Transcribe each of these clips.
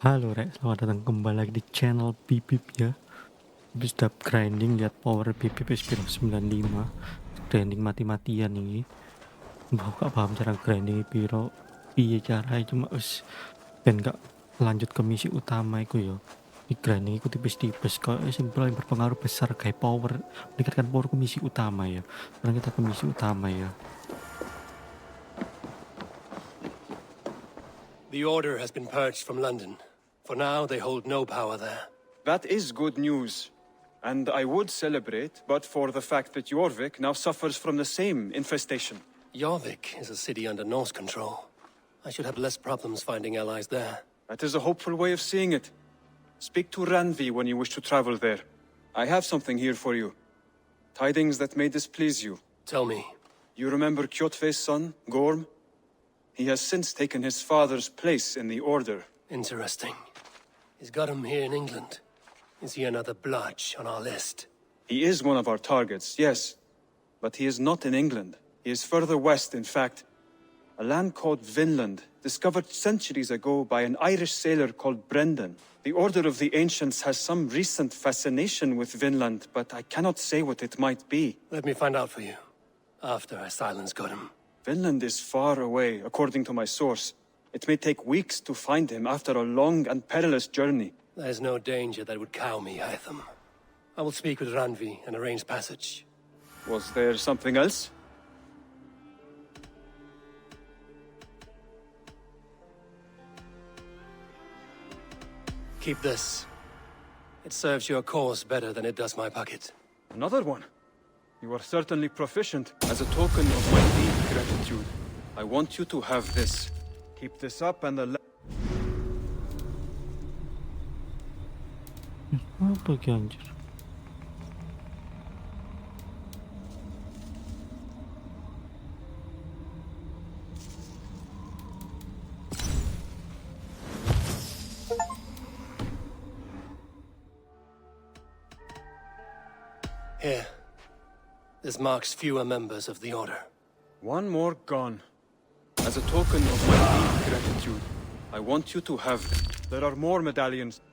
Halo Rek, selamat datang kembali lagi di channel Bibip ya. Habis udah grinding, lihat power Bibip SP 95. Grinding mati-matian ini. Mbak gak paham cara grinding piro. Iya caranya cuma ben gak lanjut ke misi utama itu ya. Di grinding itu tipis-tipis kok simpel yang berpengaruh besar kayak power, meningkatkan power ke misi utama ya. Sekarang kita ke misi utama ya. The Order has been purged from London. For now, they hold no power there. That is good news. And I would celebrate, but for the fact that Jorvik now suffers from the same infestation. Jorvik is a city under Norse control. I should have less problems finding allies there. That is a hopeful way of seeing it. Speak to Ranvi when you wish to travel there. I have something here for you. Tidings that may displease you. Tell me. You remember Kjotve's son, Gorm? He has since taken his father's place in the Order. Interesting. He's got him here in England. Is he another blotch on our list? He is one of our targets, yes. But he is not in England. He is further west, in fact. A land called Vinland, discovered centuries ago by an Irish sailor called Brendan. The Order of the Ancients has some recent fascination with Vinland, but I cannot say what it might be. Let me find out for you. After I silence Godham. Vinland is far away, according to my source. It may take weeks to find him after a long and perilous journey. There's no danger that would cow me, Hytham. I will speak with Ranvi and arrange passage. Was there something else? Keep this. It serves your cause better than it does my pocket. Another one? You are certainly proficient. As a token of my deep gratitude, I want you to have this. Keep this up and the... Apa ki anjir? Here. This marks fewer members of the Order. One more gone. As a token of my deep gratitude, I want you to have this. There are more medallions.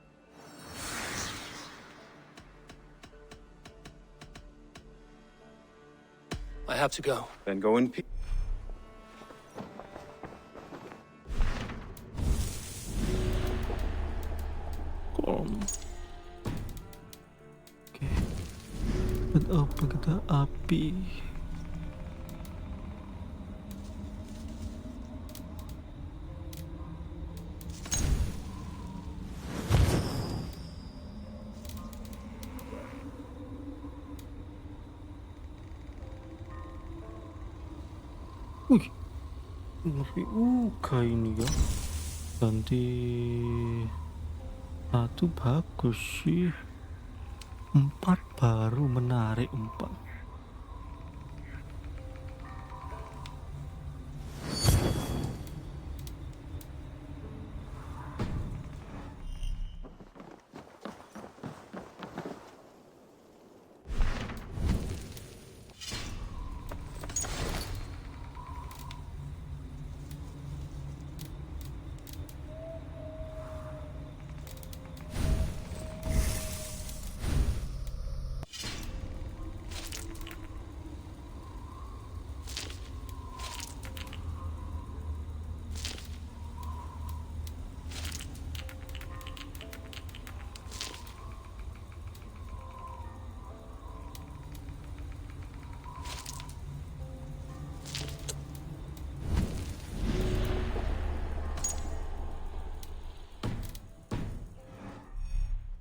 I have to go. Then go in peace. Oke. Apa kita api? Wih, ngeri ini ya. Ganti satu bagus sih. 4 baru menarik 4.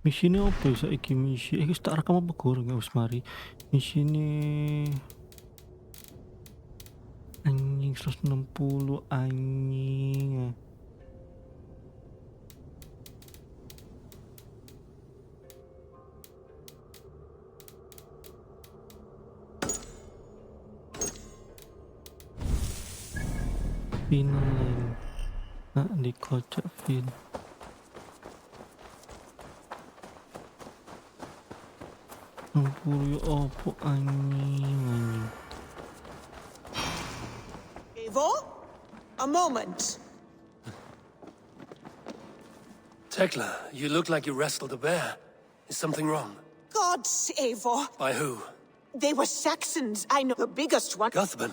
Misi ini apa ya saiki misi? Wis tak rekam apa goreng ya wis mari. Misi ini anjing 160 anjing. Final nah dikocok fin. Ya opo anjing. Eivor? A moment. Tekla, you look like you wrestled a bear. Is something wrong? Gods, Eivor. By who? They were Saxons. I know the biggest one. Guthman.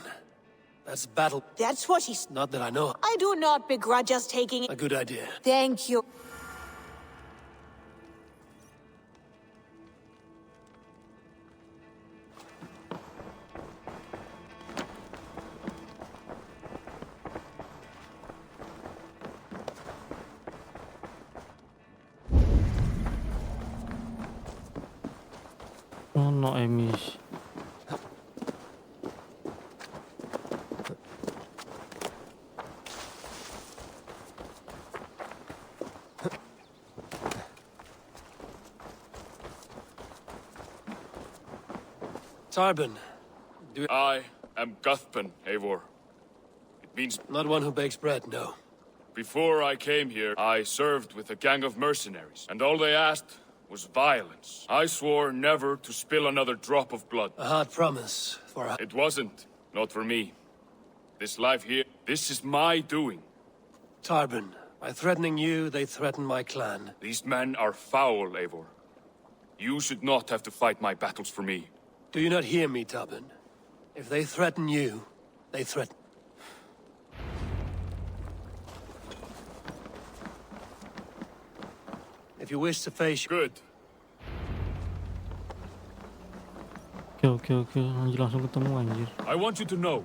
That's battle. That's what he's... Not that I know. I do not begrudge us taking... A good idea. Thank you. Oh no, emis. Tarbin. I am Guthpan, Eivor. It means Not one who bakes bread, no. before I came here, I served with a gang of mercenaries, and all they asked was violence. I swore never to spill another drop of blood. A hard promise for a... It wasn't, not for me. This life here, this is my doing. Tarbin, by threatening you, they threaten my clan. These men are foul, Eivor. You should not have to fight my battles for me. Do you not hear me, Tarbin? If they threaten you, they threaten... If you wish to face... Good. Oke, anjir langsung ketemu anjir. I want you to know,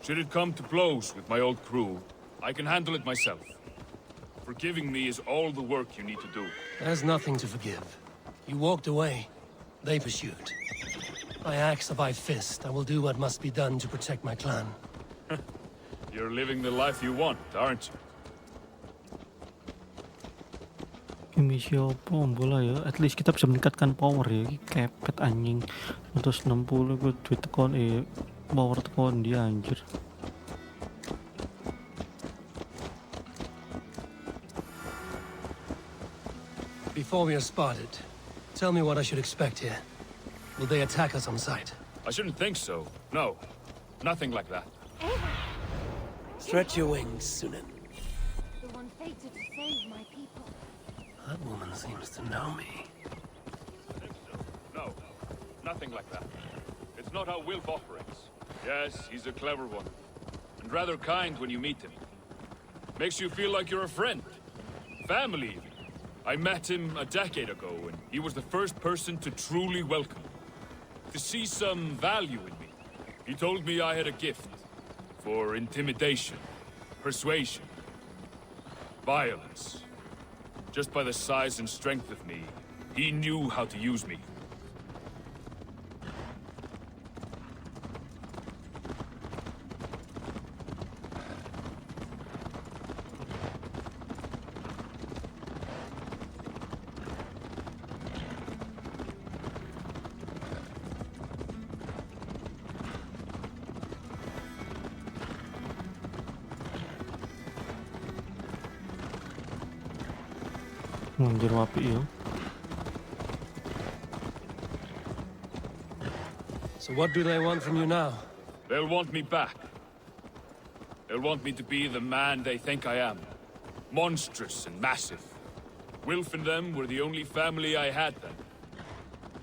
should it come to blows with my old crew, I can handle it myself. Forgiving me is all the work you need to do. There's nothing to forgive. You walked away. They pursued. By axe or by fist, I will do what must be done to protect my clan. You're living the life you want, aren't you? Misi apa bola ya? At least kita bisa meningkatkan power ya. Kepet anjing. 160 gue duit tekon power tekon dia anjir. Before we are spotted, tell me what I should expect here. Will they attack us on sight? I shouldn't think so. No. Nothing like that. Stretch your wings, Sunan. The one fated to save my people. That woman seems to know me. No. Nothing like that. It's not how Wilf operates. Yes, he's a clever one. And rather kind when you meet him. Makes you feel like you're a friend. Family, even. I met him a decade ago, and he was the first person to truly welcome me. To see some value in me. He told me I had a gift. For intimidation. Persuasion. Violence. Just by the size and strength of me, he knew how to use me. Anjir wapi ya. So what do they want from you now? They'll want me back. They'll want me to be the man they think I am. Monstrous and massive. Wilf and them were the only family I had then.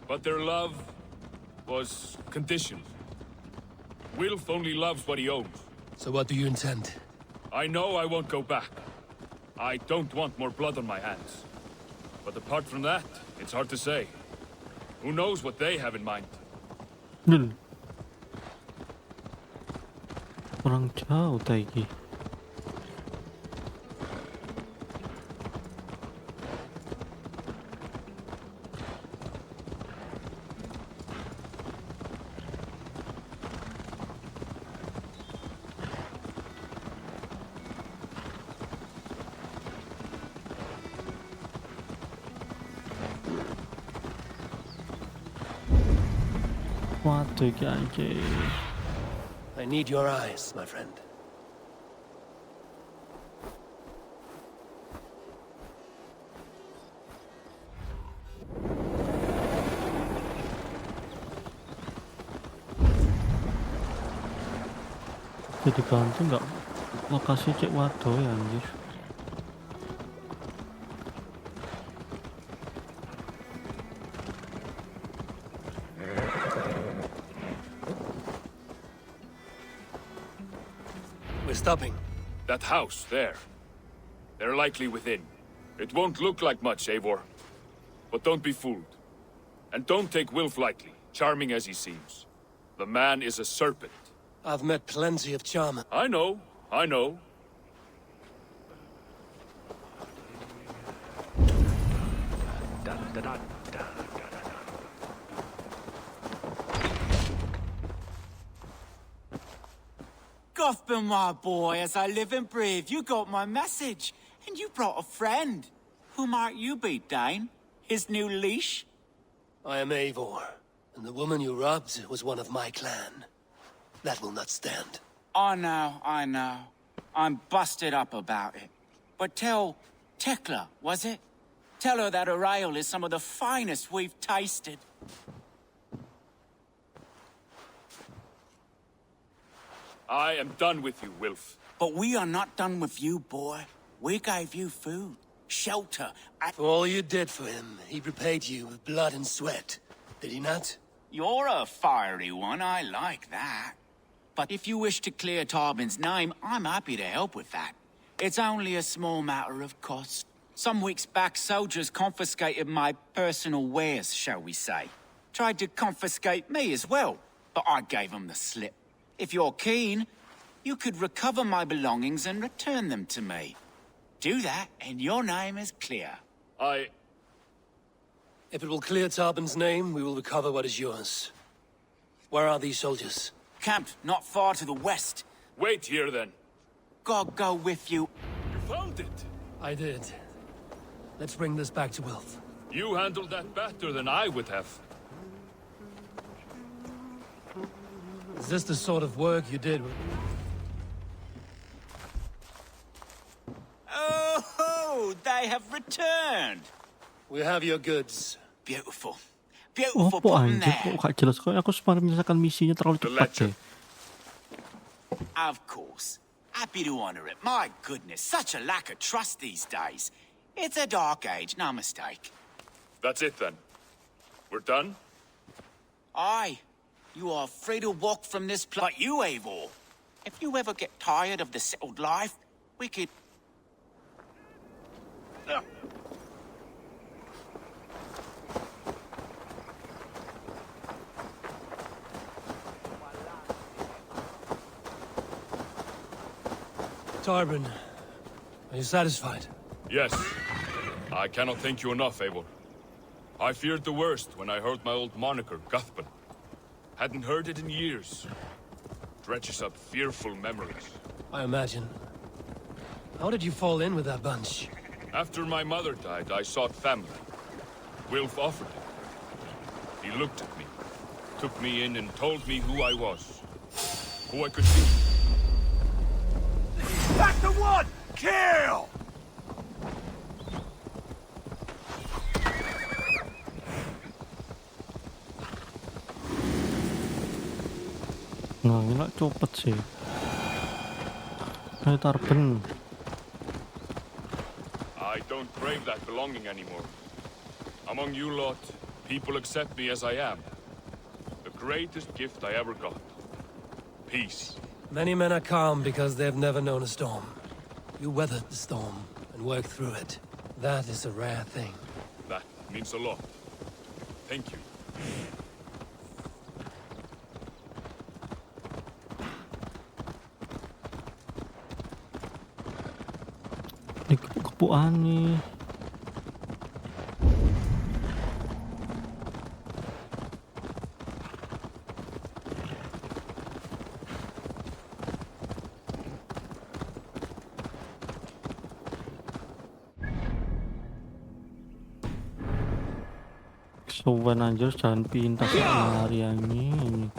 But their love was conditioned. Wilf only loves what he owns. So what do you intend? I know I won't go back. I don't want more blood on my hands. But apart from that, it's hard to say. Who knows what they have in mind? Dul. Kurang jauh taiki. Waduh iki anjir. I need your eyes, my friend. Jadi ganti nggak lokasi cek waduh ya anjir. stopping? That house, there. They're likely within. It won't look like much, Eivor. But don't be fooled. And don't take Wilf lightly, charming as he seems. The man is a serpent. I've met plenty of charmers. I know. Gothman, my boy, as I live and breathe, you got my message. And you brought a friend. Who might you be, Dane? His new leash? I am Eivor, and the woman you robbed was one of my clan. That will not stand. I know. I'm busted up about it. But tell Tekla, was it? Tell her that her ale is some of the finest we've tasted. I am done with you, Wilf. But we are not done with you, boy. We gave you food, shelter, and... For all you did for him, he repaid you with blood and sweat. Did he not? You're a fiery one, I like that. But if you wish to clear Tarbin's name, I'm happy to help with that. It's only a small matter of cost. Some weeks back, soldiers confiscated my personal wares, shall we say. Tried to confiscate me as well, but I gave them the slip. If you're keen, you could recover my belongings and return them to me. Do that, and your name is clear. If it will clear Tarbin's name, we will recover what is yours. Where are these soldiers? Camped not far to the west. Wait here, then. God go with you. You found it. I did. Let's bring this back to Wilf. You handled that better than I would have. Is this the sort of work you did with... Oh, they have returned. We have your goods. Beautiful. Oh, Beautiful po put 'em anjir, there. kok gak jelas kok aku separuh menyelesaikan misinya terlalu The cepat ledger. deh. Of course. Happy to honor it. My goodness, such a lack of trust these days. It's a dark age, no mistake. That's it, then. We're done? Aye. You are free to walk from this place. But you, Eivor, if you ever get tired of the settled life, we could... Tarbin, are you satisfied? Yes. I cannot thank you enough, Eivor. I feared the worst when I heard my old moniker, Guthman. Hadn't heard it in years. Dredges up fearful memories. I imagine. How did you fall in with that bunch? After my mother died, I sought family. Wilf offered it. He looked at me, took me in and told me who I was. Who I could be. Back to one! Kill! Nah, ini lah cepet sih. Ayo Tarben. I don't crave that belonging anymore. Among you lot, people accept me as I am. The greatest gift I ever got. Peace. Many men are calm because they've never known a storm. You weathered the storm and worked through it. That is a rare thing. That means a lot. Thank you. Ini kepu-kepuan nih. Sowan anjir jangan pintas lari ini.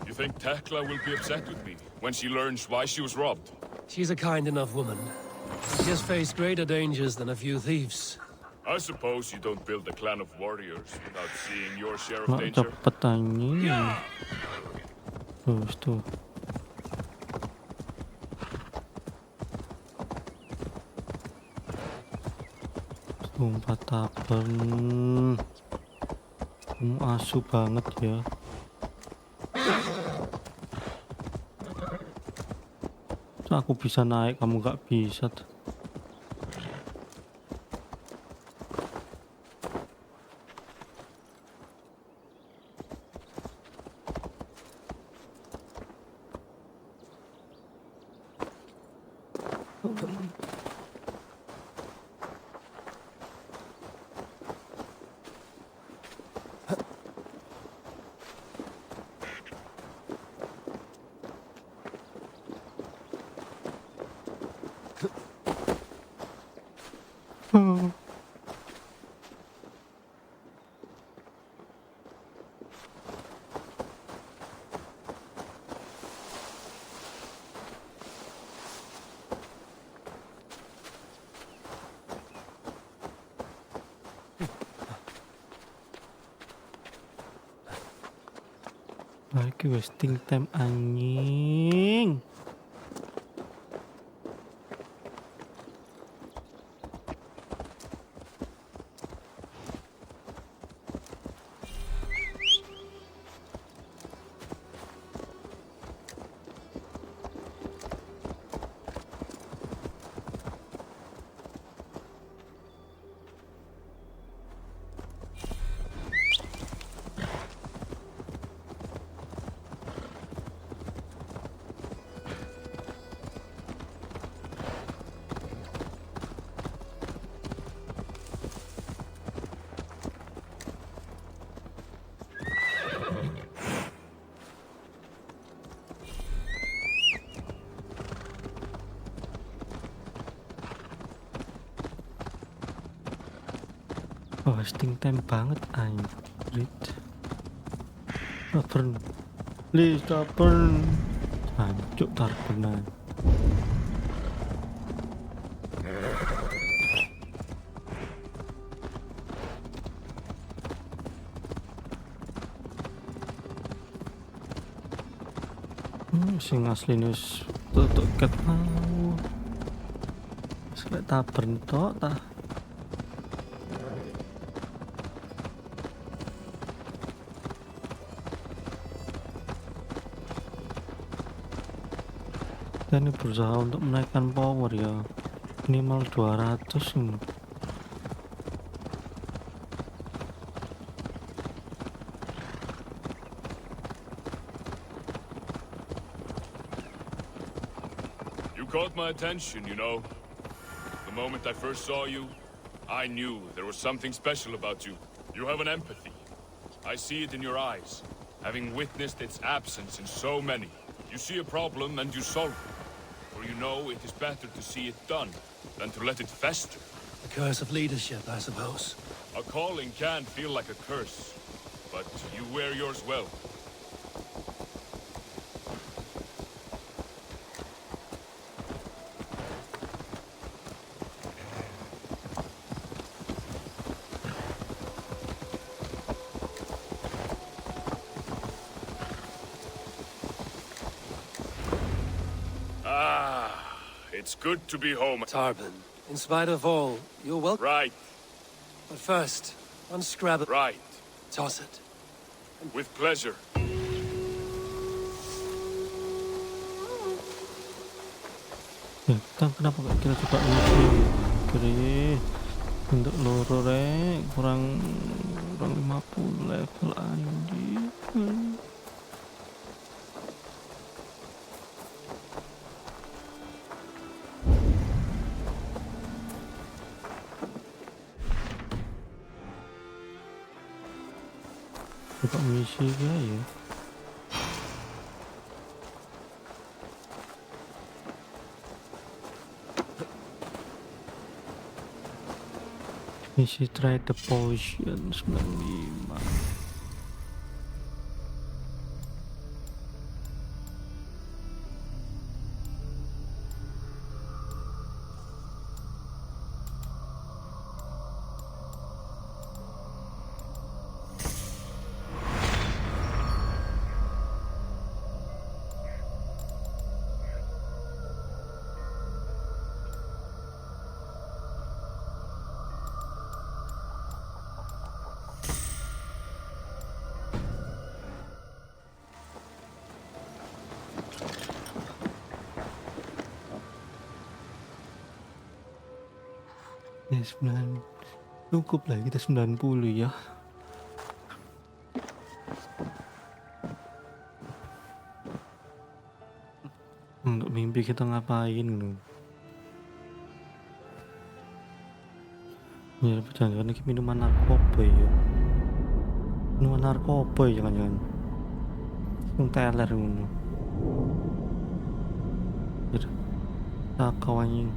You think Tekla will be upset with me when she learns why she was robbed? She's a kind enough woman. She has faced greater dangers than a few thieves. I suppose you don't build a clan of warriors without seeing your share of Nggak danger. cepet ini. Terus tuh. Sumpah Tarben. Kamu asu banget ya. So, aku bisa naik, kamu nggak bisa tuh. Lagi wasting time anjing. Wasting time banget anjir. Stubborn. Please stubborn. Hancur tarbenan. Sing asline wis tutuk ket mau. Selek tabern tok ta. Ini berusaha untuk menaikkan power ya, minimal 200 ini. You caught my attention, you know. The moment I first saw you, I knew there was something special about you. You have an empathy. I see it in your eyes, having witnessed its absence in so many. You see a problem and you solve it. For you know it is better to see it done than to let it fester. The curse of leadership, I suppose. A calling can feel like a curse, but you wear yours well. It's good to be home. Tarban, in spite of all, you're welcome. Right, But first, unscrabble. right. Toss it. With pleasure. Ya, kita kenapa gak kita coba misi kiri untuk loro rek kurang 50 level anjir. Coba misi ya. Misi try the potion 95. Ya 9. Cukup lah kita 90 ya. Untuk mimpi kita ngapain lu? Ya jangan ini minuman narkoba ya. Minuman narkoba ya jangan-jangan. Yang teler ngono. Takau anjing.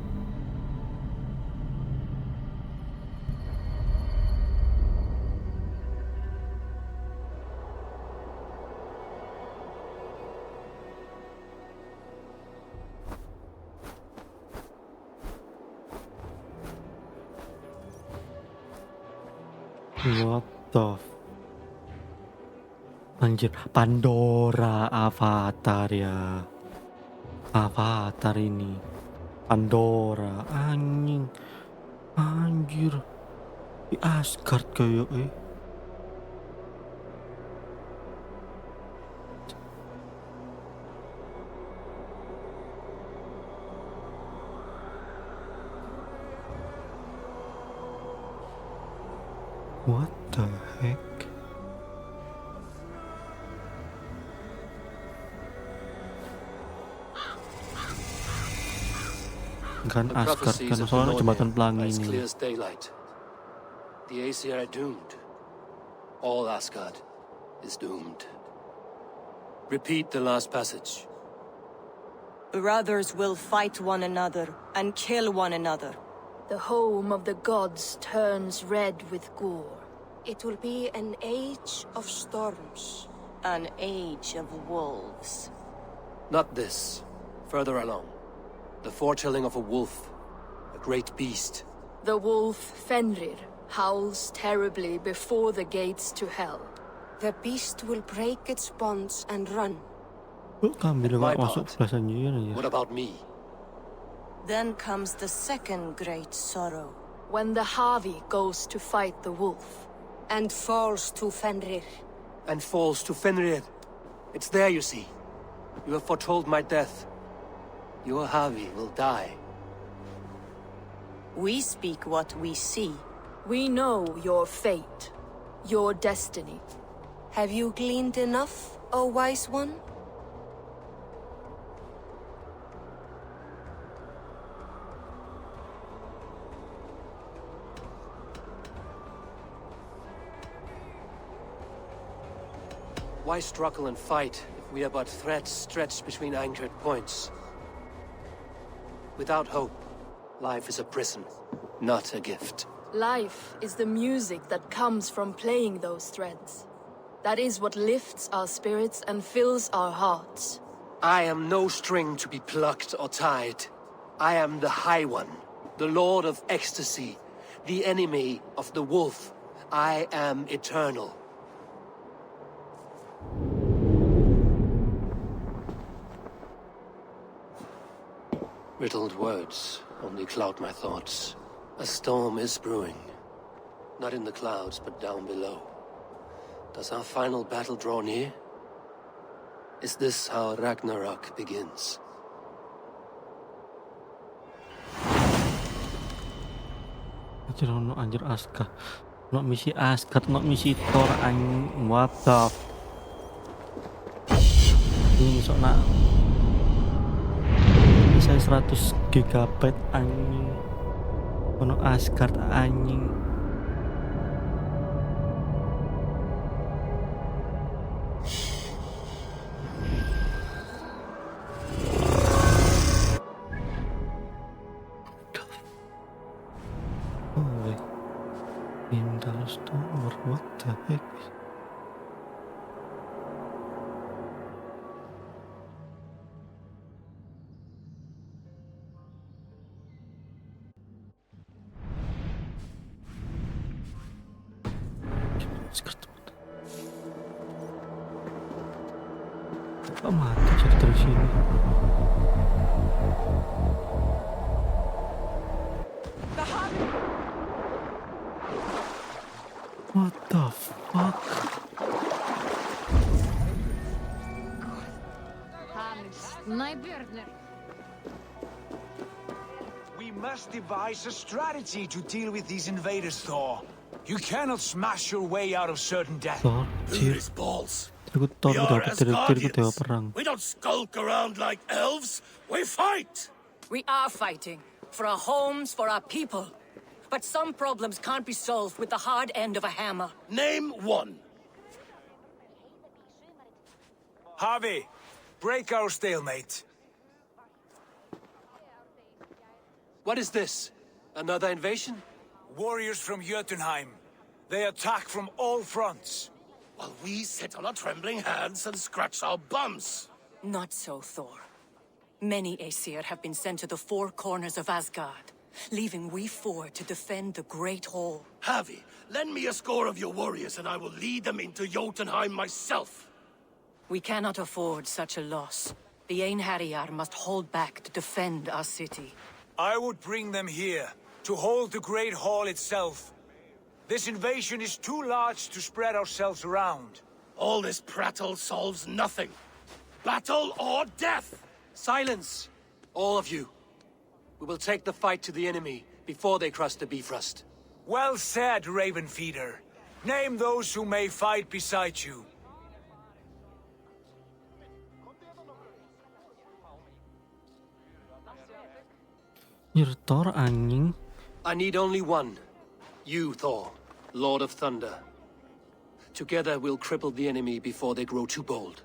What the anjir, Pandora Avatar ya. Avatar ini Pandora anjing. Anjir di Asgard kayak what the heck. Kan The Asgard prophecies kan of soalnya the jembatan Nornir pelangi are as ini. clear as daylight. The Aesir are doomed. All Asgard is doomed. Repeat the last passage. Brothers will fight one another and kill one another. The home of the gods turns red with gore. It will be an age of storms. An age of wolves. Not this. Further along. The foretelling of a wolf. A great beast. The wolf Fenrir howls terribly before the gates to hell. The beast will break its bonds and run. Kok kami My udah masuk part. belasan year ya. What about me? Then comes the second great sorrow. When the Havi goes to fight the wolf. And falls to Fenrir. And falls to Fenrir. It's there, you see. You have foretold my death. Your Havi will die. We speak what we see. We know your fate, your destiny. Have you gleaned enough, O wise one? Why struggle and fight if we are but threads stretched between anchored points? Without hope, life is a prison, not a gift. Life is the music that comes from playing those threads. That is what lifts our spirits and fills our hearts. I am no string to be plucked or tied. I am the High One, the Lord of Ecstasy, the enemy of the wolf. I am eternal. Riddled words only cloud my thoughts. A storm is brewing. Not in the clouds, but down below. Does our final battle draw near? Is this how Ragnarok begins? Anjir Asgard. No misi Asgard, no misi Thor anjing. What the ini sok nak saya 100 GB anjing. Ono Asgard anjing. Oh, Indah store, what the heck? Kok mati jadi dari sini? What the fuck? My burner. We must devise a strategy to deal with these invaders, Thor. You cannot smash your way out of certain death. Thor, Who's balls? Thor We are diriku dewa Asgardians. perang. We don't skulk around like elves. We fight. We are fighting. For our homes, for our people. But some problems can't be solved with the hard end of a hammer. Name one. Harvey, break our stalemate. What is this? Another invasion? Warriors from Jotunheim. They attack from all fronts. While we sit on our trembling hands and scratch our bums. Not so, Thor. Many Aesir have been sent to the four corners of Asgard, leaving we four to defend the Great Hall. Harvey, lend me a score of your warriors and I will lead them into Jotunheim myself. We cannot afford such a loss. The Einherjar must hold back to defend our city. I would bring them here, to hold the Great Hall itself. This invasion is too large to spread ourselves around. All this prattle solves nothing. Battle or death! Silence! All of you. We will take the fight to the enemy before they cross the Bifrost. Well said, Ravenfeeder. Name those who may fight beside you. You're Thor anjing. I need only one. You, Thor, Lord of Thunder. Together we'll cripple the enemy before they grow too bold.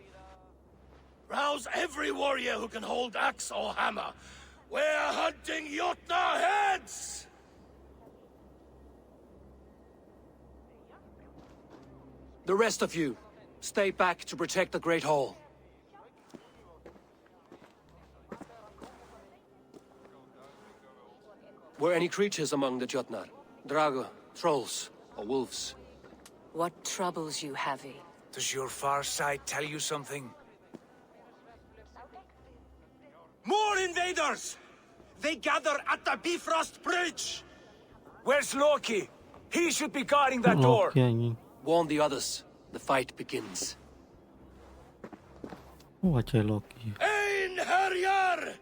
Rouse every warrior who can hold axe or hammer. We're hunting Jotnar heads! The rest of you, stay back to protect the Great Hall. Were any creatures among the Jotnar? Drago, trolls, or wolves? What troubles you, Havi? Does your far sight tell you something? More invaders! They gather at the Bifrost Bridge! Where's Loki? He should be guarding that door. Loki anjing. Warn the others. The fight begins. Wajah Loki. Einherjar!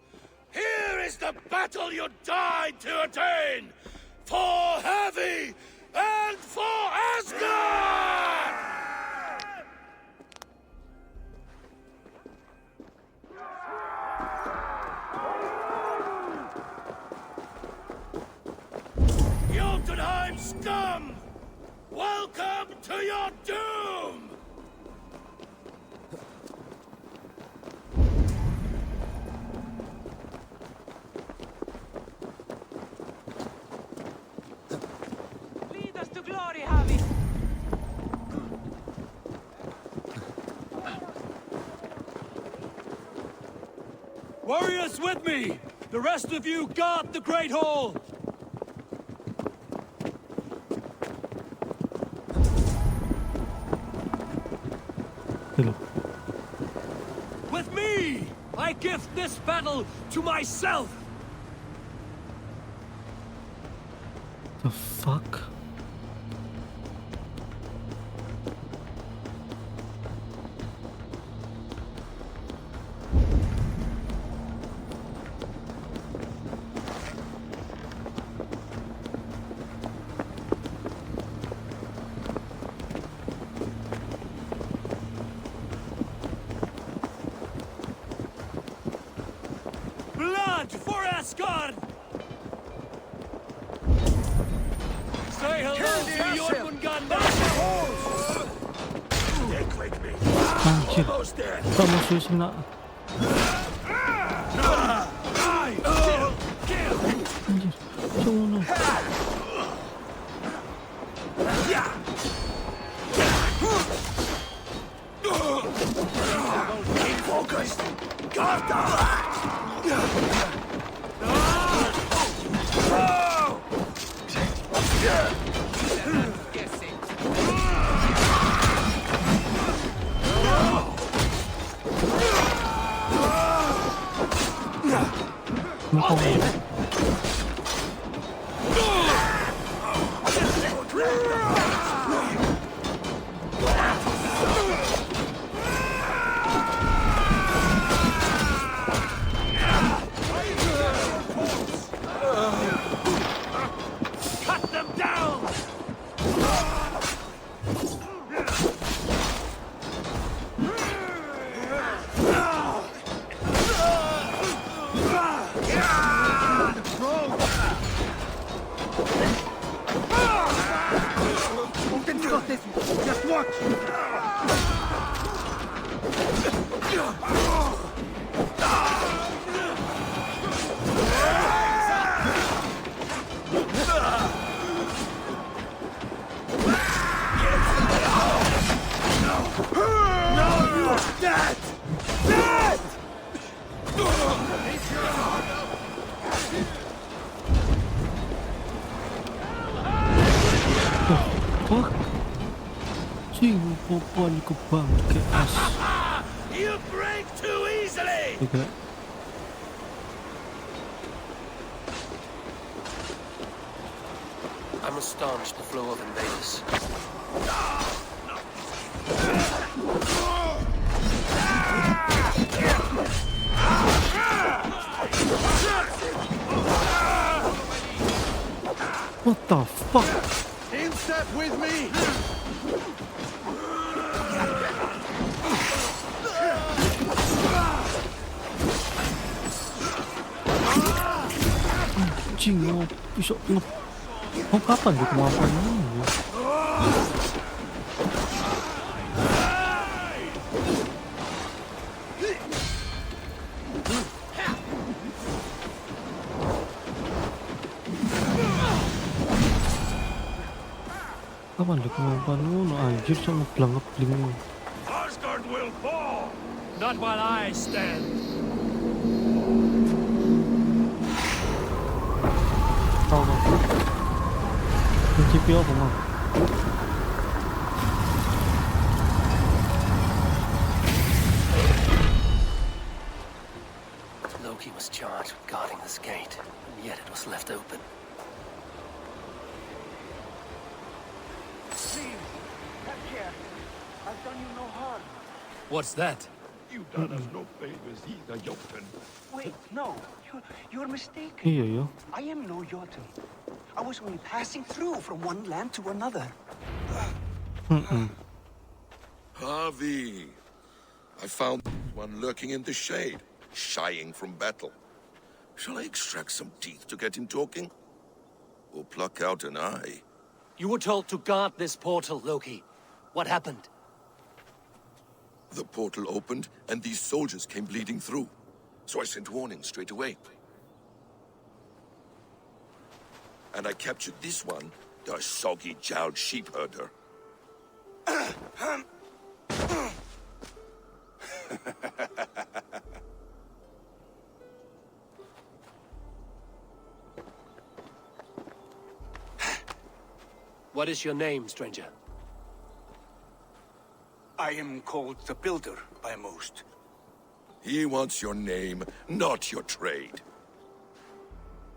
Here is the battle you died to attain! For Havi and for Asgard! Jotunheim scum! Welcome to your doom! Lead us to glory, Havi! Warriors with me! The rest of you guard the Great Hall! With me! I gift this battle to myself! The fuck? Blood for Asgard! Say hello to Jormungand! Stick with me! Anjir. Almost there! Tak musuh sih nak. Anjir. Sono. Keep focused! Guard the back! this. Just watch. Fuck. Cing, popon ke bangke as. You break too easily. Juga. I must staunch the flow of invaders. What the fuck? In step with me. Cing, oh, bisa nge... Oh, kapan tuh kemampuannya ini? Kapan tuh kemampuan lu? Anjir, sama ngeblang-ngebling. Asgard will fall. Not while I stand. Tau gak? Principio apa mah? Loki was charged with guarding this gate, and yet it was left open. I've done you no harm. What's that? You've done us no favors either, Jotun. Wait, no. You're mistaken. Iya ya. I am no Jotun. I was only passing through from one land to another. Harvey, I found one lurking in the shade, shying from battle. Shall I extract some teeth to get him talking? Or pluck out an eye? You were told to guard this portal, Loki. What happened? The portal opened, and these soldiers came bleeding through. So I sent warning straight away. And I captured this one, the soggy-jowled sheep herder. What is your name, stranger? I am called the Builder by most. He wants your name, not your trade.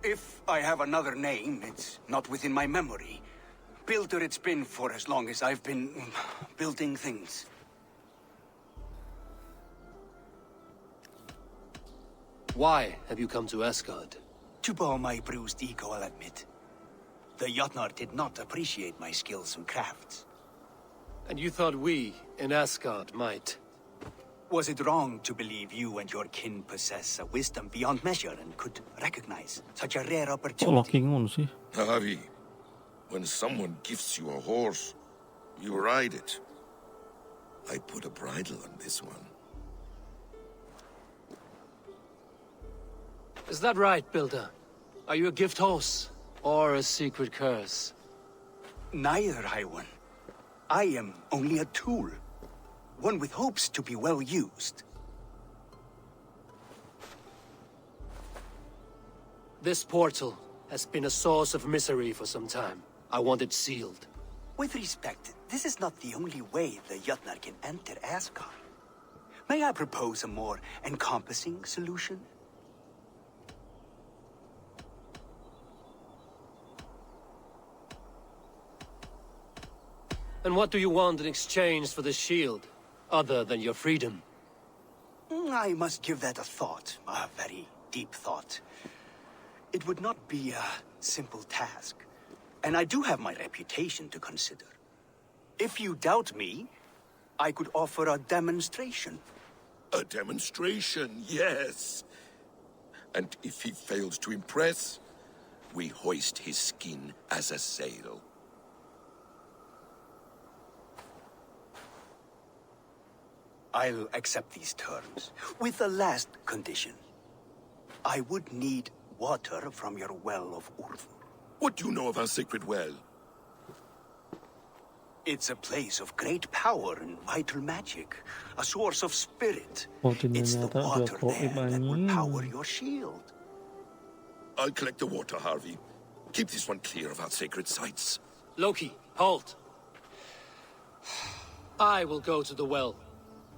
If I have another name, it's not within my memory. Builder it's been for as long as I've been building things. Why have you come to Asgard? To bow my bruised ego, I'll admit. The Jotnar did not appreciate my skills and crafts. And you thought we, in Asgard, might? Was it wrong to believe you and your kin possess a wisdom beyond measure and could recognize such a rare Kok opportunity? locking on sih? Harvey, when someone gifts you a horse, you ride it. I put a bridle on this one. Is that right, Builder? Are you a gift horse? Or a secret curse? Neither, High One. I am only a tool. One with hopes to be well used. This portal has been a source of misery for some time. I want it sealed. With respect, this is not the only way the Jotnar can enter Asgard. May I propose a more encompassing solution? And what do you want in exchange for the shield, other than your freedom? I must give that a thought, a very deep thought. It would not be a simple task, and I do have my reputation to consider. If you doubt me, I could offer a demonstration. A demonstration, yes. And if he fails to impress, we hoist his skin as a sail. I'll accept these terms, with the last condition. I would need water from your well of Urthur. What do you know of our sacred well? It's a place of great power and vital magic, a source of spirit. Oh, tidak It's the nyata ada water goib there that will anjing. power your shield. I'll collect the water, Harvey. Keep this one clear of our sacred sites. Loki, halt. I will go to the well.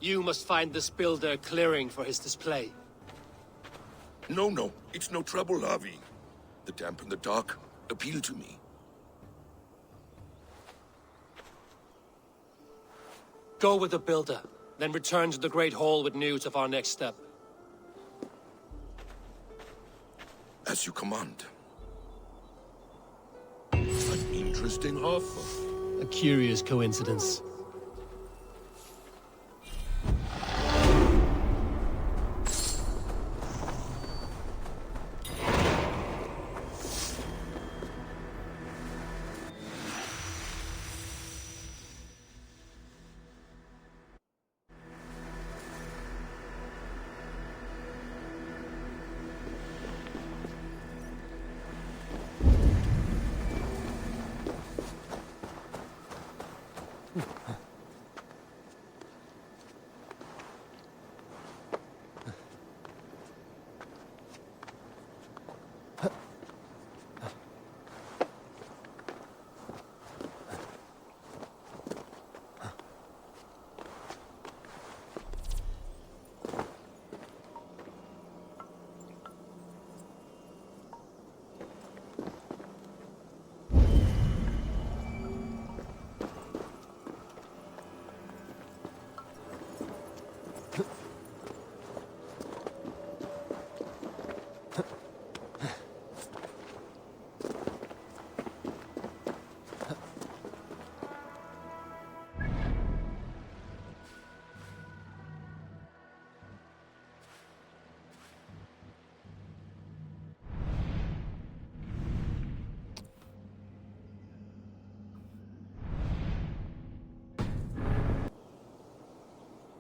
You must find this builder clearing for his display. No, it's no trouble, Harvey. The damp and the dark appeal to me. Go with the builder, then return to the Great Hall with news of our next step. As you command. An interesting offer. A curious coincidence.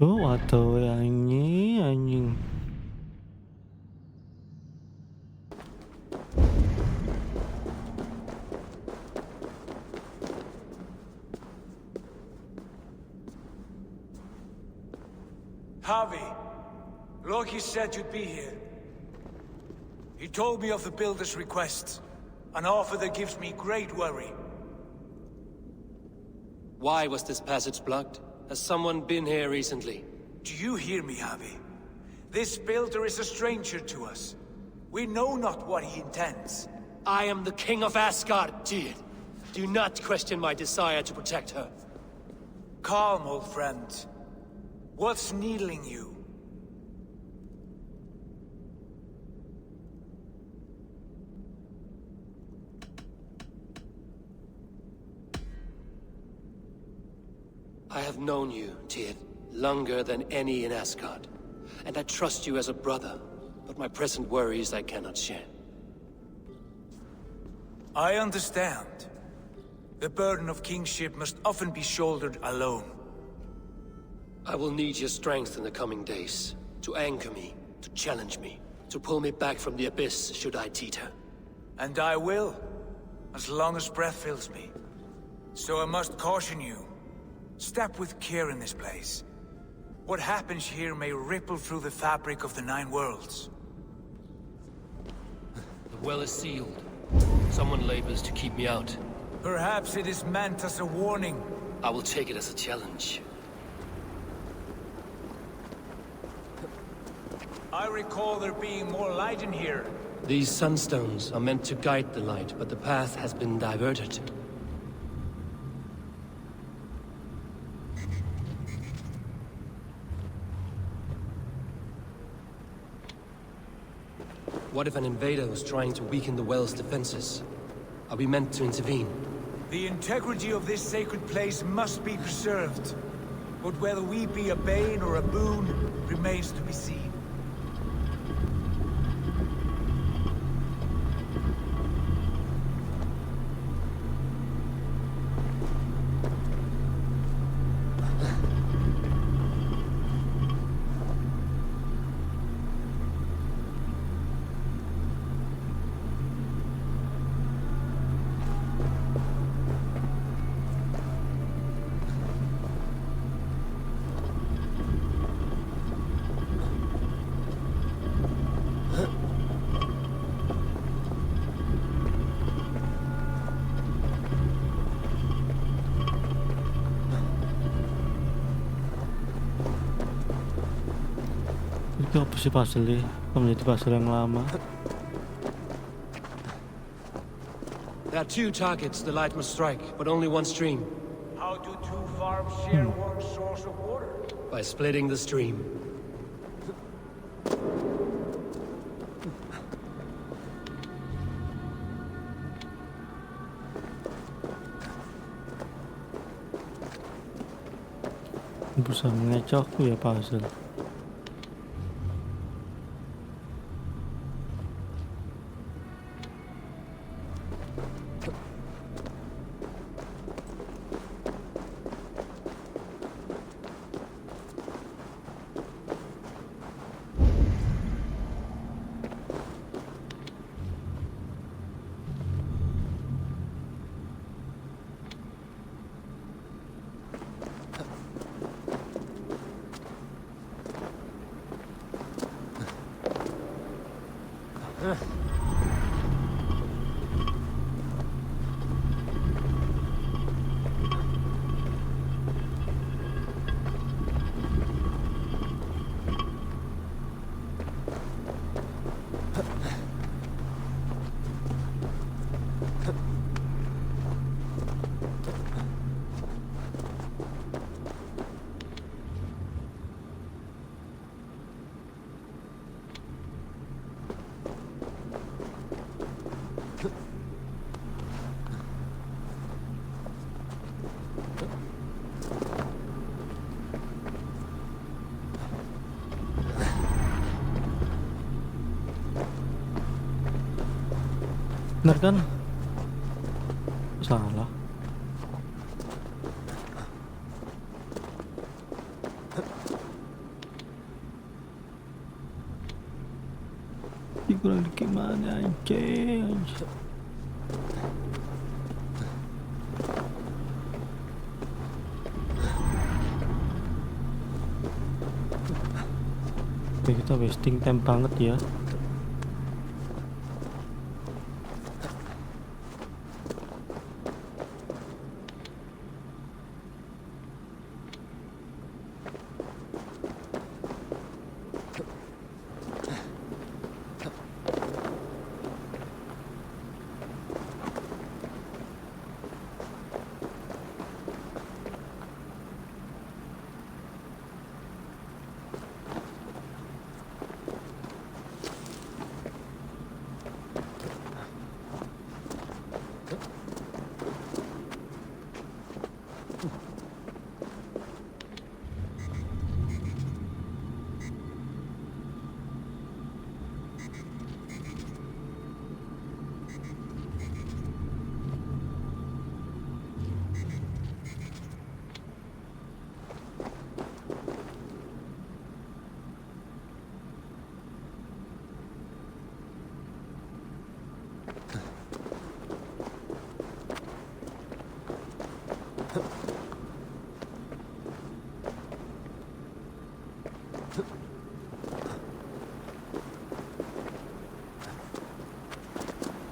Oh, waduh anjing. Harvey, Loki said you'd be here. He told me of the builder's request, an offer that gives me great worry. Why was this passage blocked? Has someone been here recently? Do you hear me, Harvey? This builder is a stranger to us. We know not what he intends. I am the king of Asgard, Tyr. Do not question my desire to protect her. Calm, old friend. What's needling you? I have known you, Tyr, longer than any in Asgard. And I trust you as a brother, but my present worries I cannot share. I understand. The burden of kingship must often be shouldered alone. I will need your strength in the coming days, to anchor me, to challenge me, to pull me back from the abyss should I teeter. And I will, as long as breath fills me. So I must caution you. Step with care in this place. What happens here may ripple through the fabric of the Nine Worlds. The well is sealed. Someone labors to keep me out. Perhaps it is meant as a warning. I will take it as a challenge. I recall there being more light in here. These sunstones are meant to guide the light, but the path has been diverted. What if an invader was trying to weaken the well's defenses? Are we meant to intervene? The integrity of this sacred place must be preserved. But whether we be a bane or a boon remains to be seen. Itu apa sih puzzle-nya? Menjadi puzzle yang lama. There are 2 targets the light must strike, but only one stream. How do 2 farms share one source of water? By splitting the stream. Bisa mengecohku ya puzzle. Bener kan? Salah. Kurang gimana aja. Oke, kita wasting time banget ya.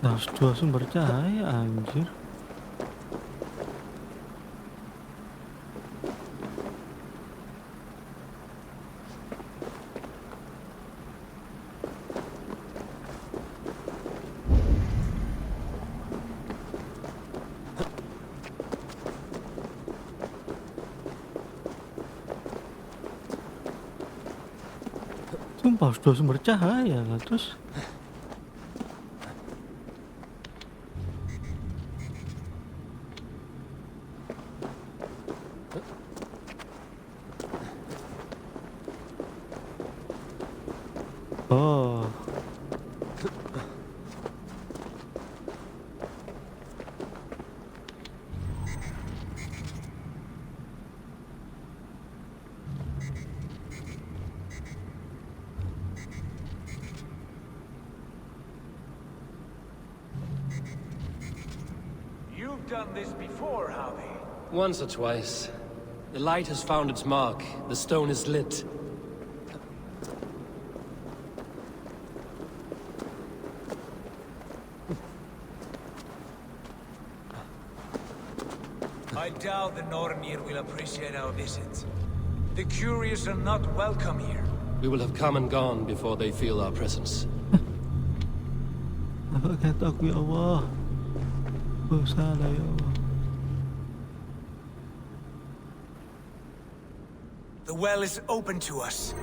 Harus 2 sumber cahaya anjir. Sumpah harus 2 sumber cahaya lah terus. Oh. You've done this before, have you? Once or twice. The light has found its mark. The stone is lit. I doubt the Nornir will appreciate our visit. The curious are not welcome here. We will have come and gone before they feel our presence. Kata aku, ya Allah. Oh, salah ya Allah. The well is open to us.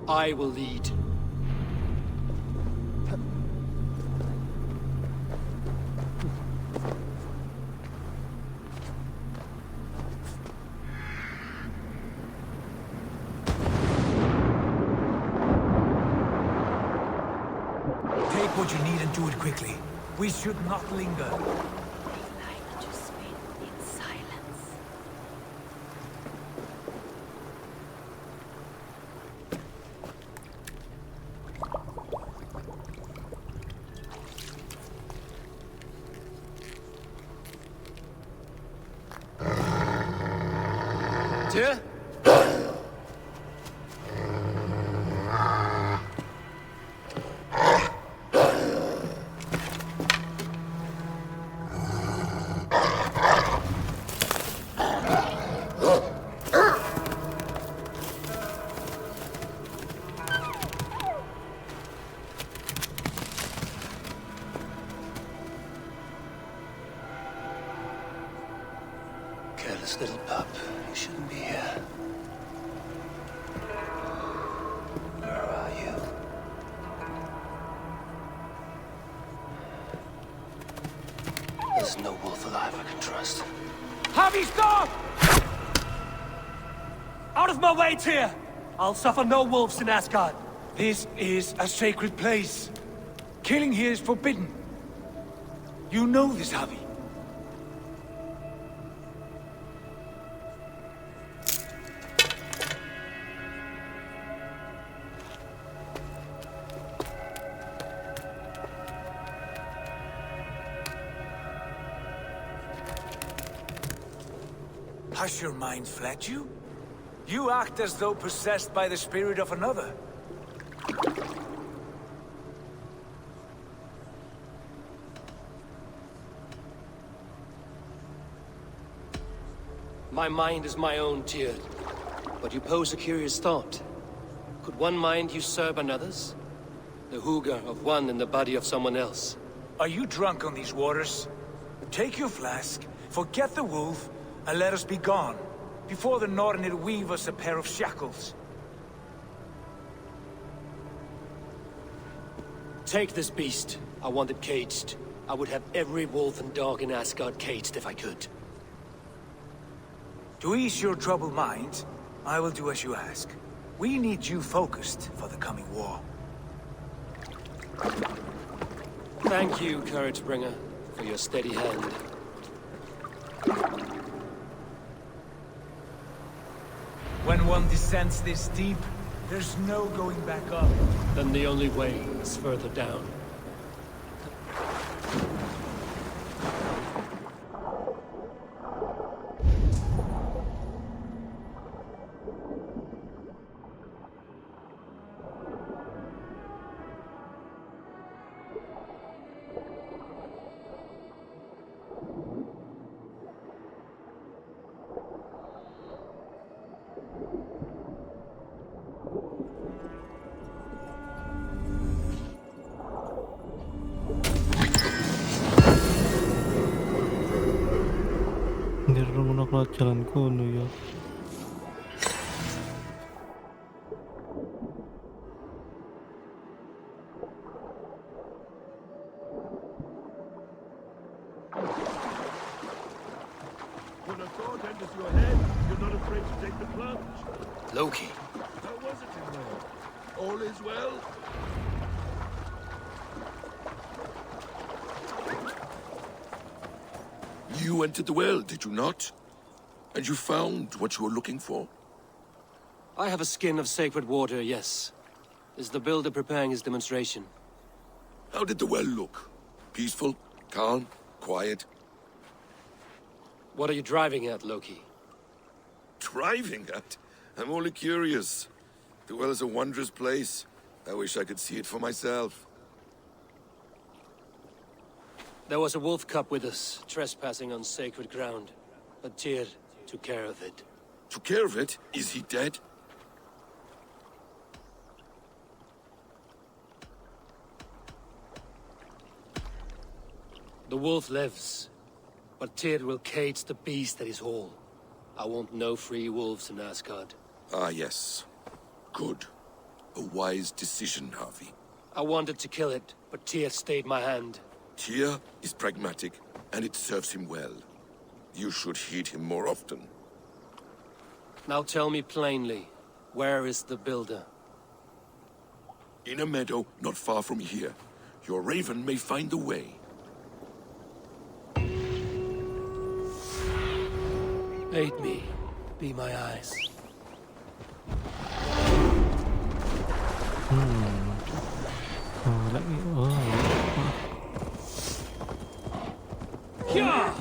I will lead. Take what you need and do it quickly. We should not linger. They like to spin in silence. Tyr? Careless little pup. You shouldn't be here. Where are you? There's no wolf alive I can trust. Harvey, stop! Out of my way, Tyr! I'll suffer no wolves in Asgard. This is a sacred place. Killing here is forbidden. You know this, Harvey. Has your mind fled you? You act as though possessed by the spirit of another. My mind is my own, Tyr. But you pose a curious thought. Could one mind usurp another's? The hooga of one in the body of someone else. Are you drunk on these waters? Take your flask, forget the wolf, and let us be gone, before the Nornir weave us a pair of shackles. Take this beast. I want it caged. I would have every wolf and dog in Asgard caged if I could. To ease your troubled mind, I will do as you ask. We need you focused for the coming war. Thank you, Courage Bringer, for your steady hand. When one descends this deep, there's no going back up. Then the only way is further down. Jalan kuno ya. When a thought enters your head, you're not afraid to take the plunge. Loki. How was it in there? All is well? You entered the well, did you not? And you found what you were looking for? I have a skin of sacred water, yes. Is the builder preparing his demonstration? How did the well look? Peaceful? Calm? Quiet? What are you driving at, Loki? Driving at? I'm only curious. The well is a wondrous place. I wish I could see it for myself. There was a wolf cub with us, trespassing on sacred ground. But Tyr took care of it. Took care of it? Is he dead? The wolf lives, but Tyr will cage the beast that is whole. I want no free wolves in Asgard. Ah, yes. Good. A wise decision, Harvey. I wanted to kill it, but Tyr stayed my hand. Tyr is pragmatic, and it serves him well. You should heed him more often. Now tell me plainly, where is the builder? In a meadow not far from here. Your raven may find the way. Aid me. Be my eyes. Oh, let me. Oh. Yeah!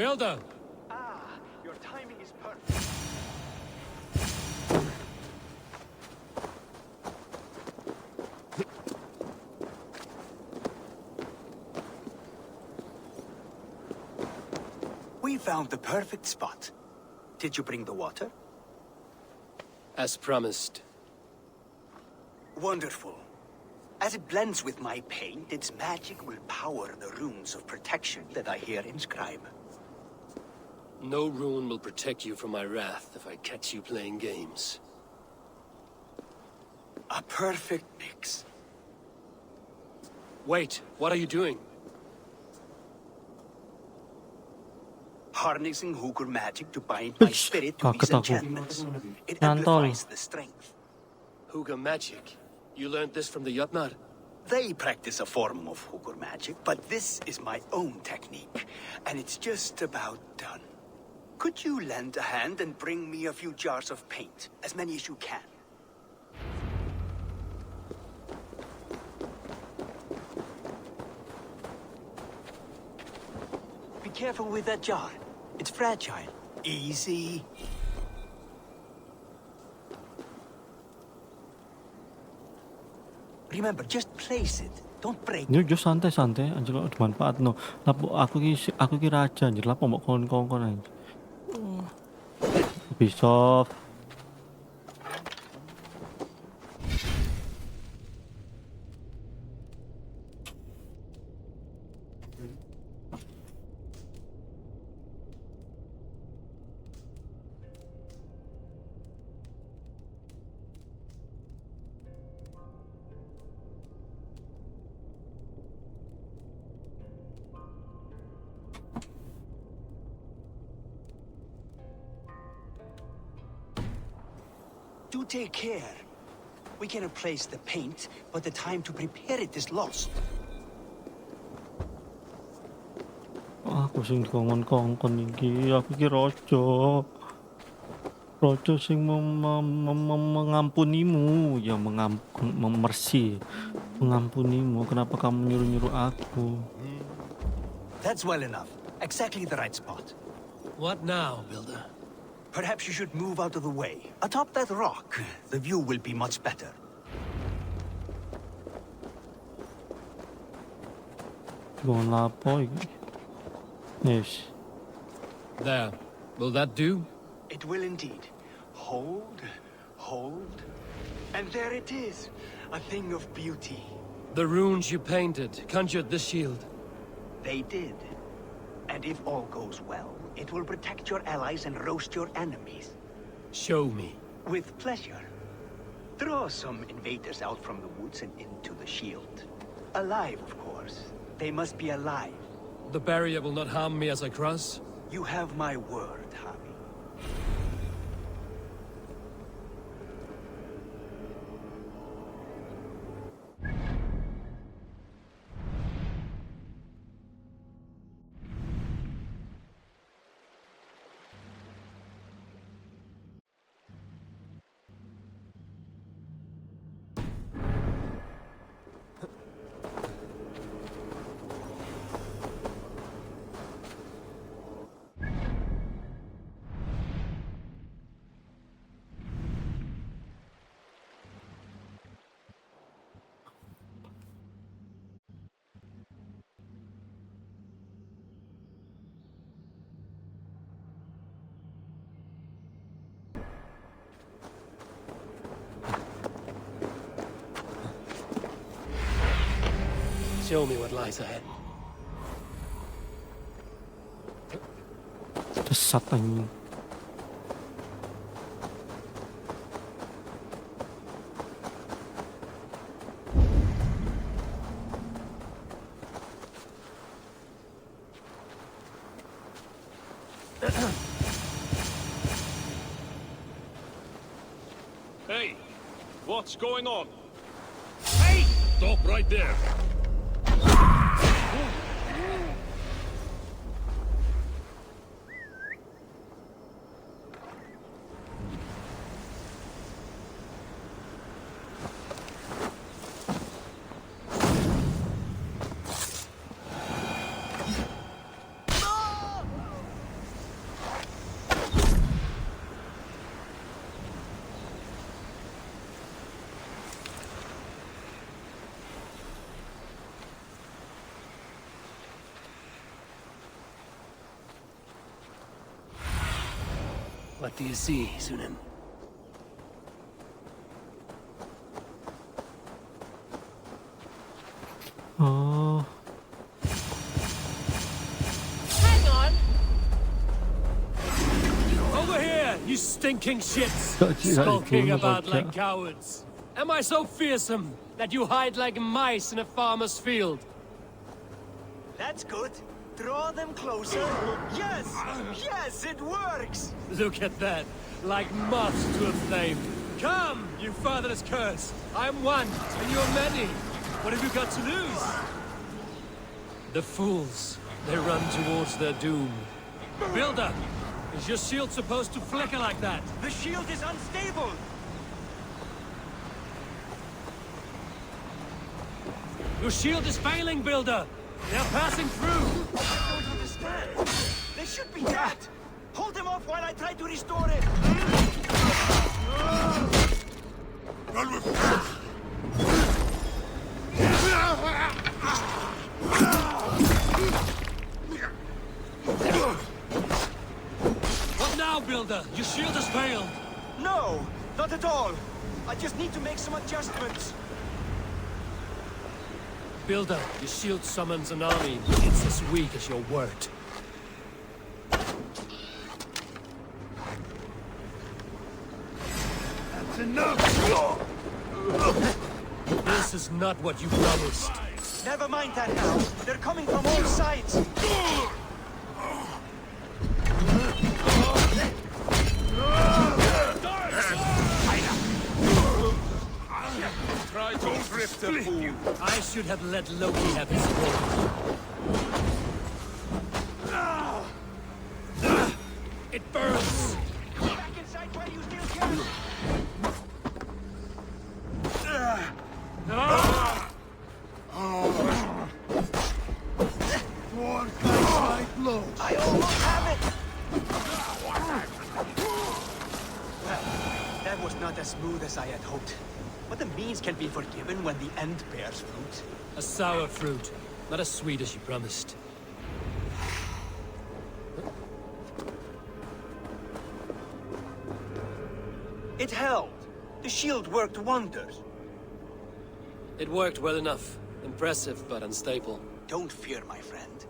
Builder! Your timing is perfect. We found the perfect spot. Did you bring the water? As promised. Wonderful. As it blends with my paint, its magic will power the runes of protection that I here inscribe. No rune will protect you from my wrath if I catch you playing games. A perfect mix. Wait, what are you doing? Harnessing Hooker magic to bind my spirit to these enchantments. It amplifies the strength. Hooker magic? You learned this from the Jotnar? They practice a form of Hooker magic, but this is my own technique, and it's just about done. Could you lend a hand and bring me a few jars of paint? As many as you can. Be careful with that jar. It's fragile. Easy. Remember, just place it. Don't break it. Ini just santai-santai anjir kok bermanfaat no. Lapo aku ki raja anjir lapo mbok kon-kon anjir. Bisa. Do take care. We can replace the paint, but the time to prepare it is lost. Aku sing kongkon iki, aku ki raja. Raja sing mengampunimu, ya mengampunimu. Kenapa kamu nyuruh-nyuruh aku? That's well enough. Exactly the right spot. What now, Builder? Perhaps you should move out of the way. Atop that rock, the view will be much better. Going lapo iki. Yes. There. Will that do? It will indeed. Hold, hold. And there it is. A thing of beauty. The runes you painted conjured the shield. They did. And if all goes well, it will protect your allies and roast your enemies. Show me. With pleasure. Draw some invaders out from the woods and into the shield. Alive, of course. They must be alive. The barrier will not harm me as I cross? You have my word, Harvey. Show me what lies ahead. Sesat anjing. Hey, what's going on? Hey! Stop right there. What do you see, Sunan? Oh, Hang on! Over here, you stinking shits! Skulking about like cowards. Am I so fearsome that you hide like mice in a farmer's field? That's good. Draw them closer. Yes! Yes, it works! Look at that, like moths to a flame. Come, you fatherless curse! I'm one, and you're many. What have you got to lose? The fools. They run towards their doom. Builder, is your shield supposed to flicker like that? The shield is unstable! Your shield is failing, Builder! They're passing through! I don't understand. They should be dead! Hold them off while I try to restore it! What now, Builder? Your shield has failed! No! Not at all! I just need to make some adjustments. Builder, your shield summons an army. It's as weak as your word. That's enough! This is not what you promised. Never mind that now. They're coming from all sides. Try to grip the fool. I should have let Loki have his sword. It burns! Back inside while you still can! I almost have it! That was not as smooth as I had hoped. But the means can be forgiven when the end bears fruit. A sour fruit, not as sweet as you promised. It held. The shield worked wonders. It worked well enough. Impressive, but unstable. Don't fear, my friend.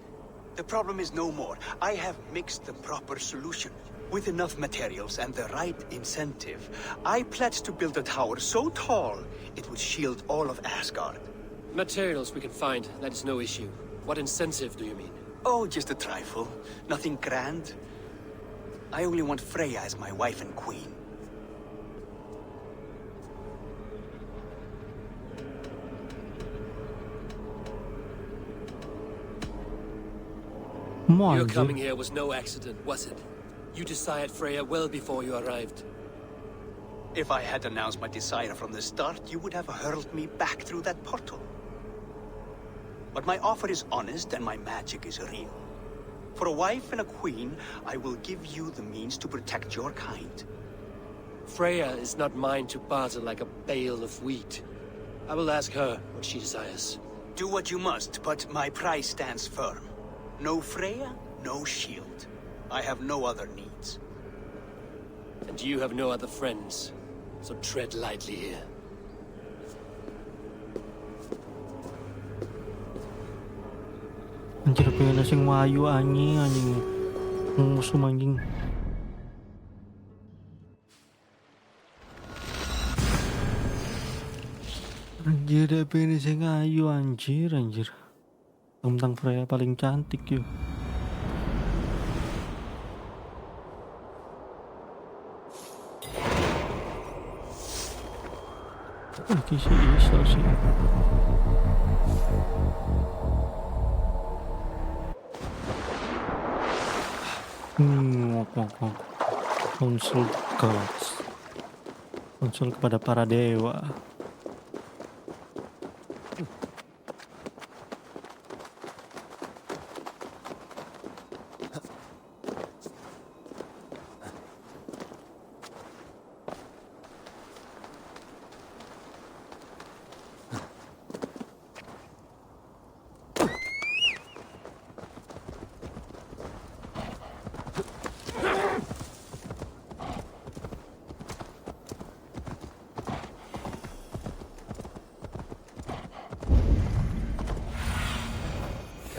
The problem is no more. I have mixed the proper solution. With enough materials and the right incentive, I pledged to build a tower so tall it would shield all of Asgard. Materials we can find, that is no issue. What incentive do you mean? Oh, just a trifle. Nothing grand. I only want Freya as my wife and queen. Your coming here was no accident, was it? You desired Freya well before you arrived. If I had announced my desire from the start, you would have hurled me back through that portal. But my offer is honest and my magic is real. For a wife and a queen, I will give you the means to protect your kind. Freya is not mine to barter like a bale of wheat. I will ask her what she desires. Do what you must, but my price stands firm. No Freya, no shield. I have no other needs. And you have no other friends, so tread lightly here. Anjir pengen sing wayu anjing musuh anjing. Anjir pengen sing ayu anjir. Tentang Freya paling cantik yuk. Oke sih iso sih. Konsul gods. Konsul kepada para dewa.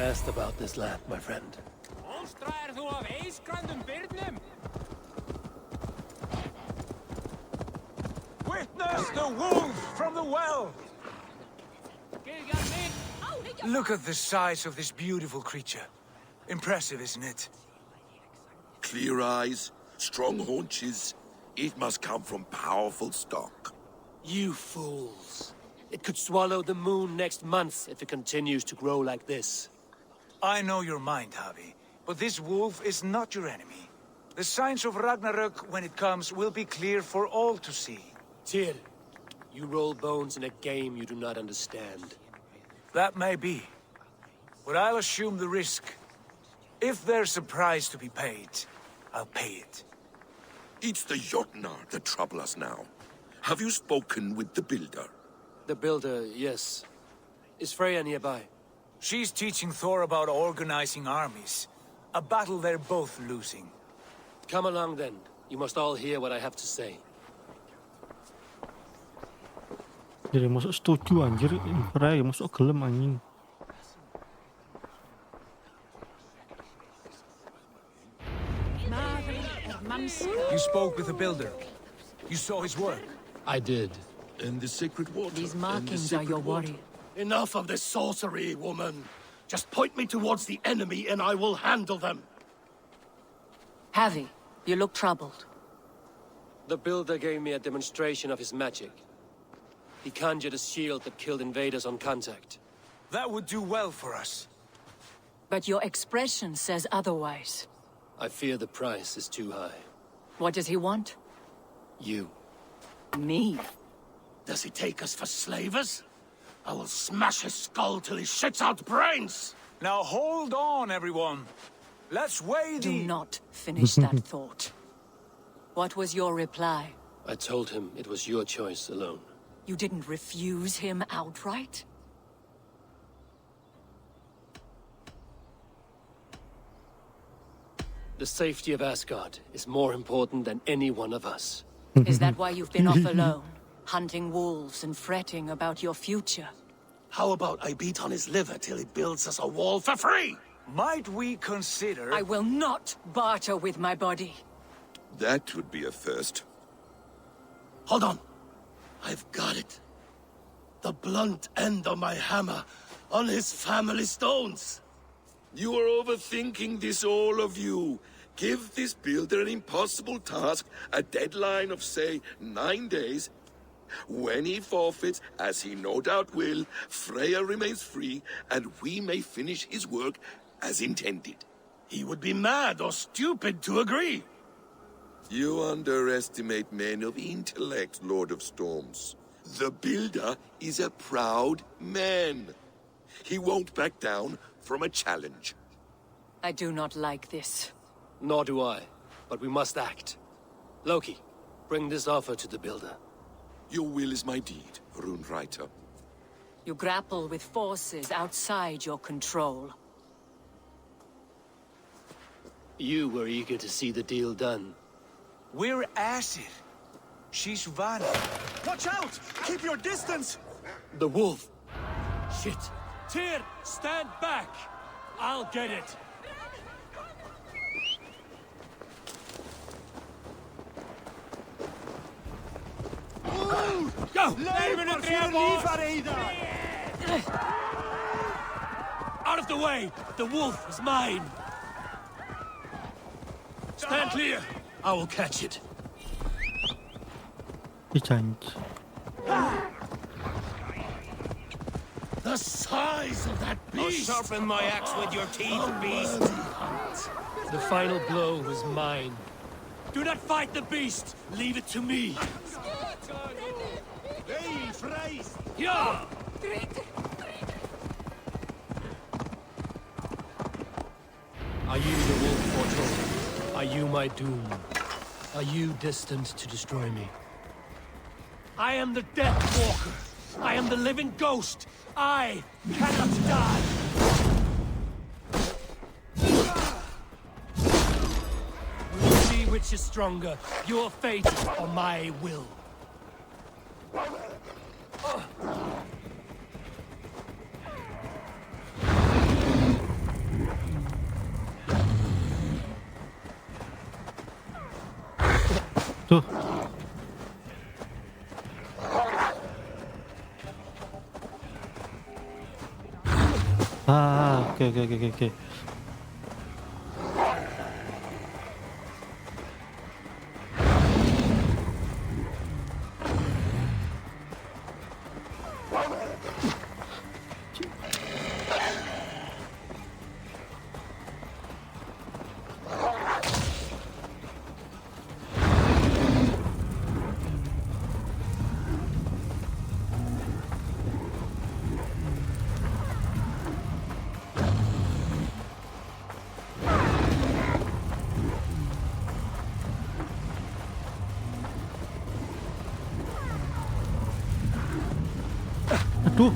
Cast about this land, my friend. Witness the wolf from the well! Look at the size of this beautiful creature. Impressive, isn't it? Clear eyes, strong haunches. It must come from powerful stock. You fools. It could swallow the moon next month if it continues to grow like this. I know your mind, Javi, but this wolf is not your enemy. The signs of Ragnarök, when it comes, will be clear for all to see. Tyr, you roll bones in a game you do not understand. That may be, but I'll assume the risk. If there's a price to be paid, I'll pay it. It's the Jotnar that trouble us now. Have you spoken with the builder? The builder, yes. Is Freya nearby? She's teaching Thor about organizing armies. A battle they're both losing. Come along then. You must all hear what I have to say. Jadi masuk setuju anjir, Freya masuk gelem anjing. You spoke with the builder. You saw his work. I did. And the sacred water. These markings are your worry. Enough of this sorcery, woman. Just point me towards the enemy and I will handle them. Javi, you look troubled. The builder gave me a demonstration of his magic. He conjured a shield that killed invaders on contact. That would do well for us. But your expression says otherwise. I fear the price is too high. What does he want? You. Me? Does he take us for slavers? I will smash his skull till he shits out brains! Now hold on, everyone. Let's weigh Do the... not finish that thought. What was your reply? I told him it was your choice alone. You didn't refuse him outright? The safety of Asgard is more important than any one of us. Is that why you've been off alone? Hunting wolves and fretting about your future? How about I beat on his liver till he builds us a wall for free? Might we consider... I will not barter with my body. That would be a first. Hold on. I've got it. The blunt end of my hammer on his family stones. You are overthinking this, all of you. Give this builder an impossible task, a deadline of, say, 9 days. When he forfeits, as he no doubt will, Freya remains free, and we may finish his work as intended. He would be mad or stupid to agree. You underestimate men of intellect, Lord of Storms. The builder is a proud man. He won't back down from a challenge. I do not like this. Nor do I, but we must act. Loki, bring this offer to the builder. Your will is my deed, Rune Writer. You grapple with forces outside your control. You were eager to see the deal done. We're Aesir. She's Vana. Watch out! Keep your distance! The wolf! Shit! Tyr, stand back! I'll get it. Go! Out of the way! The wolf is mine! Stand clear! I will catch it. Dijanji. The size of that beast! I'll sharpen my axe with your teeth, beast! The final blow was mine. Do not fight the beast! Leave it to me! Yeah! Are you the wolf foretold? Are you my doom? Are you destined to destroy me? I am the Death Walker! I am the living ghost! I cannot die! We'll see which is stronger, your fate or my will. Tuh. Oke. Aduh.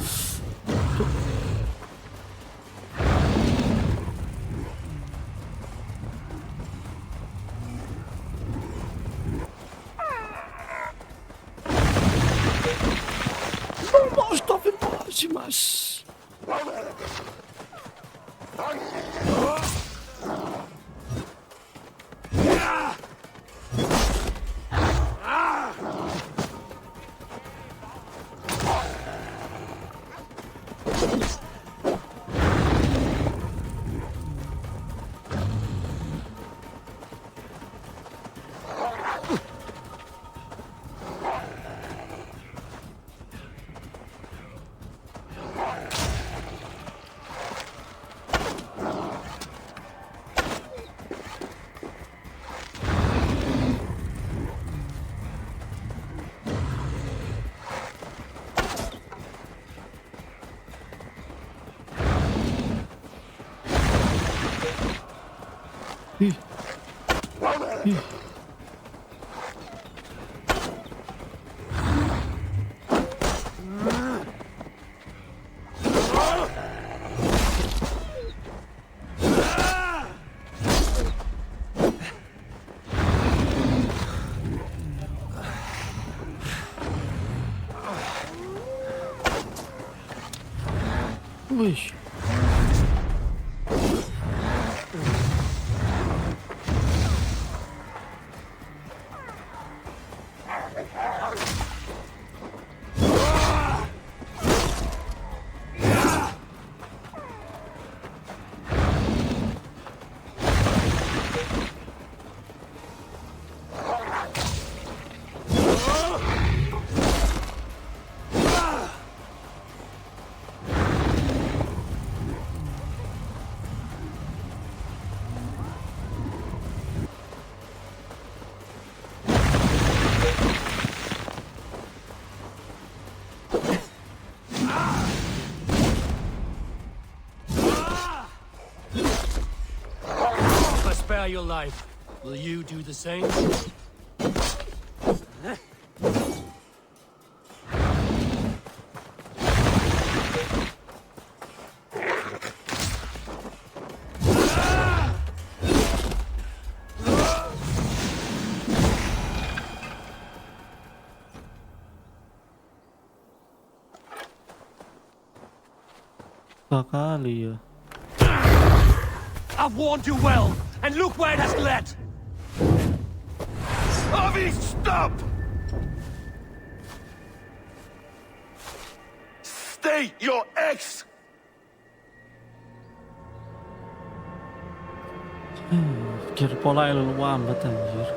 Astagfirullahaladzim, Mas. Wih. Spare your life. Will you do the same? Kali ya. I've warned you well, and look where it has led! Avi, stop! Stay your ex! Pikir pola lu lambat anjir.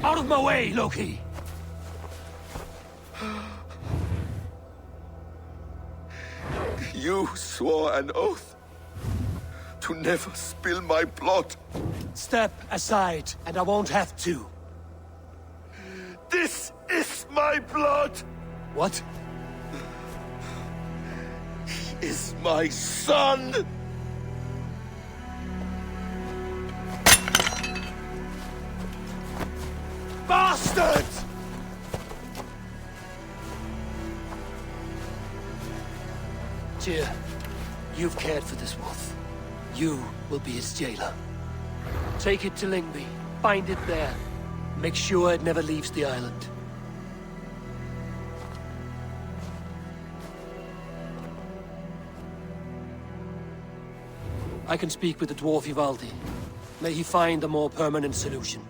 Out of my way, Loki! You swore an oath to never spill my blood. Step aside, and I won't have to. This is my blood! What? He is my son! Bastard! Tyr, you've cared for this wolf. You will be its jailer. Take it to Lingby. Find it there. Make sure it never leaves the island. I can speak with the dwarf Ivaldi. May he find a more permanent solution.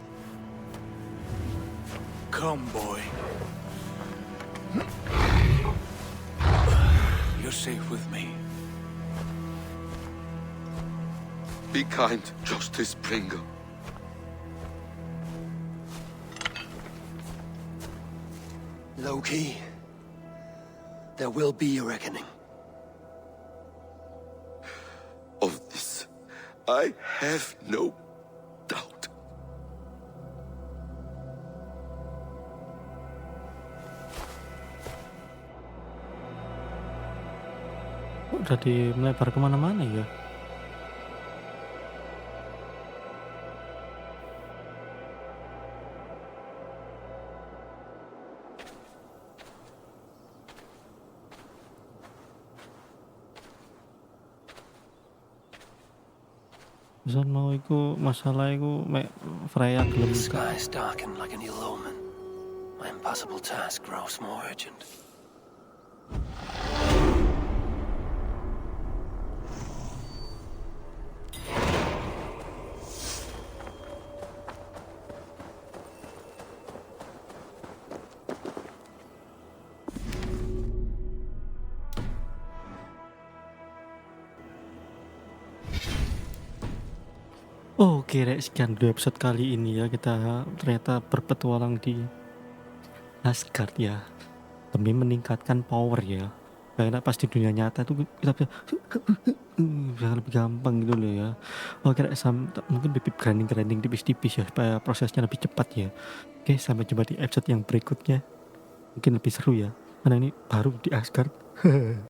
Come, boy. You're safe with me. Be kind, Justice Bringer. Loki, there will be a reckoning. Of this, I have no doubt. Udah melebar kemana-mana ya. Zon mau iku masalah iku mek Freya gelem. The skies darken like an ill omen. My impossible task grows more urgent. Oke, Rek, sekian dulu episode kali ini ya. Kita ternyata berpetualang di Asgard ya, demi meningkatkan power ya. Karena pas di dunia nyata tuh kita bisa lebih gampang gitu loh ya. Oke, Rek, mungkin bibit grinding tipis-tipis ya, supaya prosesnya lebih cepat ya. Oke, sampai jumpa di episode yang berikutnya. Mungkin lebih seru ya, karena ini baru di Asgard.